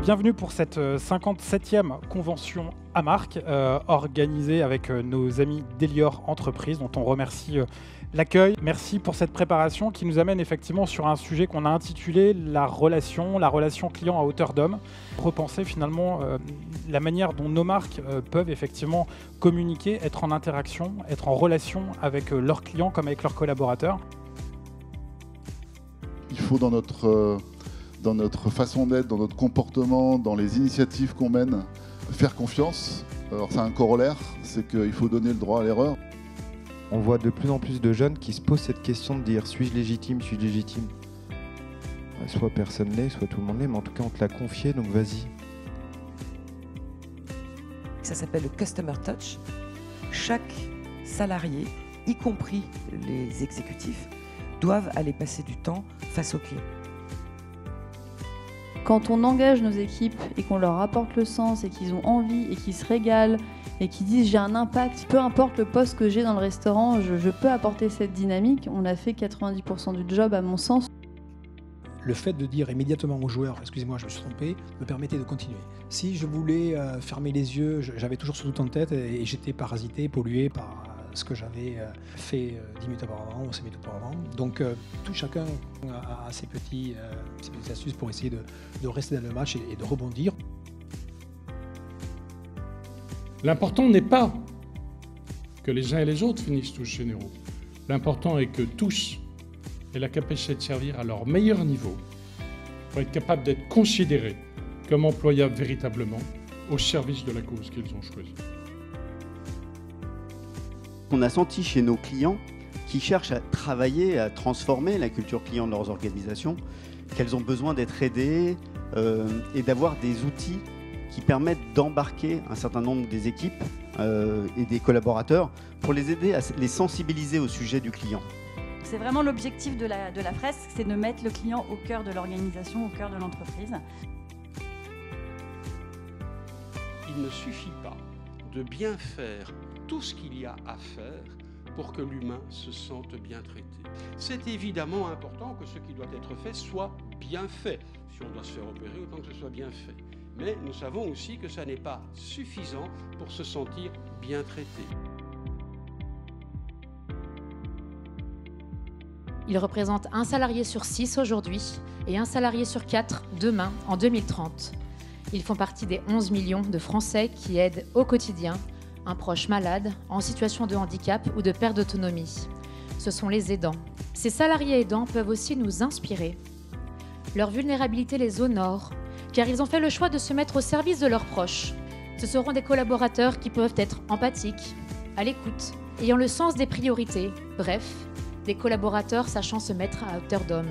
Bienvenue pour cette 57e convention AMARC organisée avec nos amis d'Elior Entreprises dont on remercie l'accueil. Merci pour cette préparation qui nous amène effectivement sur un sujet qu'on a intitulé la relation client à hauteur d'homme. Repenser finalement la manière dont nos marques peuvent effectivement communiquer, être en interaction, être en relation avec leurs clients comme avec leurs collaborateurs. Il faut dans notre façon d'être, dans notre comportement, dans les initiatives qu'on mène, faire confiance. Alors ça a un corollaire, c'est qu'il faut donner le droit à l'erreur. On voit de plus en plus de jeunes qui se posent cette question de dire suis-je légitime, suis-je légitime. Soit personne l'est, soit tout le monde l'est, mais en tout cas on te l'a confié, donc vas-y. Ça s'appelle le Customer Touch. Chaque salarié, y compris les exécutifs, doivent aller passer du temps face aux clients. Quand on engage nos équipes et qu'on leur apporte le sens et qu'ils ont envie et qu'ils se régalent et qu'ils disent j'ai un impact, peu importe le poste que j'ai dans le restaurant, je peux apporter cette dynamique, on a fait 90% du job à mon sens. Le fait de dire immédiatement aux joueurs « excusez-moi, je me suis trompé » me permettait de continuer. Si je voulais fermer les yeux, j'avais toujours ce doute en tête et j'étais parasité, pollué par ce que j'avais fait 10 minutes auparavant ou 5 minutes auparavant. Donc tout chacun a ses petites astuces pour essayer de rester dans le match et de rebondir. L'important n'est pas que les uns et les autres finissent tous généraux. L'important est que tous aient la capacité de servir à leur meilleur niveau pour être capables d'être considérés comme employables véritablement au service de la cause qu'ils ont choisie. On a senti chez nos clients qui cherchent à travailler, à transformer la culture client de leurs organisations, qu'elles ont besoin d'être aidées et d'avoir des outils qui permettent d'embarquer un certain nombre des équipes et des collaborateurs pour les aider à les sensibiliser au sujet du client. C'est vraiment l'objectif de la fresque, c'est de mettre le client au cœur de l'organisation, au cœur de l'entreprise. Il ne suffit pas de bien faire tout ce qu'il y a à faire pour que l'humain se sente bien traité. C'est évidemment important que ce qui doit être fait soit bien fait. Si on doit se faire opérer, autant que ce soit bien fait. Mais nous savons aussi que ça n'est pas suffisant pour se sentir bien traité. Ils représentent un salarié sur 6 aujourd'hui et un salarié sur 4 demain, en 2030. Ils font partie des 11 millions de Français qui aident au quotidien un proche malade, en situation de handicap ou de perte d'autonomie. Ce sont les aidants. Ces salariés aidants peuvent aussi nous inspirer. Leur vulnérabilité les honore, car ils ont fait le choix de se mettre au service de leurs proches. Ce seront des collaborateurs qui peuvent être empathiques, à l'écoute, ayant le sens des priorités, bref, des collaborateurs sachant se mettre à hauteur d'homme.